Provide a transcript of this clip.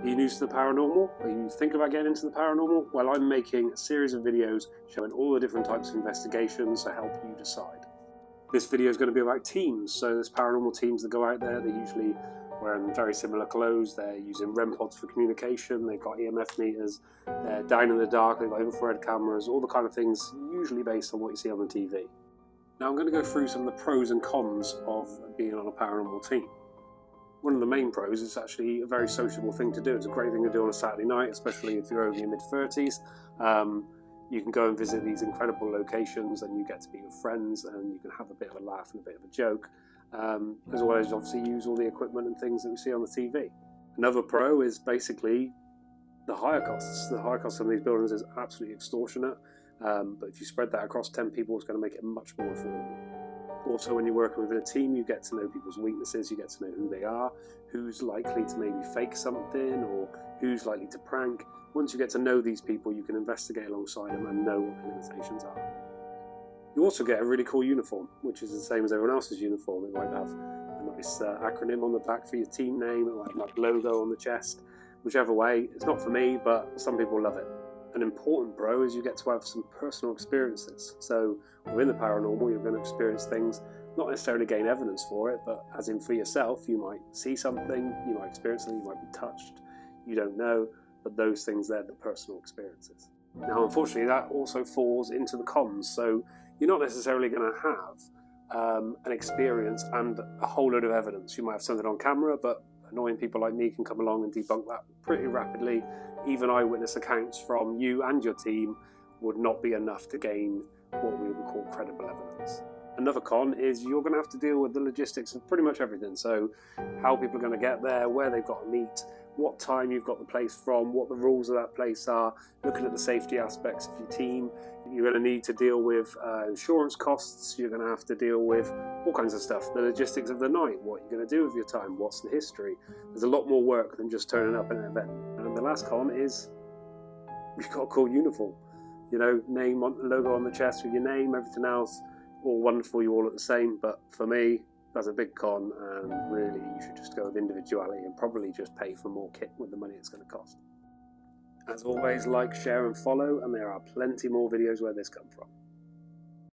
Are you new to the paranormal? Are you thinking about getting into the paranormal? Well, I'm making a series of videos showing all the different types of investigations to help you decide. This video is going to be about teams. So there's paranormal teams that go out there. They're usually wearing very similar clothes. They're using REM pods for communication. They've got EMF meters. They're down in the dark. They've got infrared cameras. All the kind of things usually based on what you see on the TV. Now I'm going to go through some of the pros and cons of being on a paranormal team. One of the main pros is actually a very sociable thing to do. It's a great thing to do on a Saturday night, especially if you're over your mid-30s. You can go and visit these incredible locations and you get to be with friends and you can have a bit of a laugh and a bit of a joke, as well as obviously use all the equipment and things that we see on the TV. Another pro is basically the hire costs. The hire costs on these buildings is absolutely extortionate, but if you spread that across 10 people, it's going to make it much more affordable. Also, when you're working within a team, you get to know people's weaknesses, you get to know who they are, who's likely to maybe fake something, or who's likely to prank. Once you get to know these people, you can investigate alongside them and know what their limitations are. You also get a really cool uniform, which is the same as everyone else's uniform. It might have a nice acronym on the back for your team name, it might have like logo on the chest. Whichever way, it's not for me, but some people love it. An important pro is you get to have some personal experiences. So within the paranormal, you're going to experience things, not necessarily gain evidence for it, but as in for yourself, you might see something, you might experience something, you might be touched, you don't know, but those things, they're the personal experiences. Now, unfortunately, that also falls into the cons. So you're not necessarily going to have an experience and a whole load of evidence. You might have something on camera, but annoying people like me can come along and debunk that pretty rapidly. Even eyewitness accounts from you and your team would not be enough to gain what we would call credible evidence. Another con is you're going to have to deal with the logistics of pretty much everything. So how people are going to get there, where they've got to meet, what time you've got the place from, what the rules of that place are, looking at the safety aspects of your team. You're going to need to deal with insurance costs, you're going to have to deal with all kinds of stuff, the logistics of the night, what you're going to do with your time, what's the history. There's a lot more work than just turning up at an event. And the last con is you've got a cool uniform. You know, name, logo on the chest with your name, everything else, all wonderful, you all look the same, but for me, that's a big con, and really you should just go with individuality and probably just pay for more kit with the money it's going to cost. As always, like, share and follow, and there are plenty more videos where this comes from.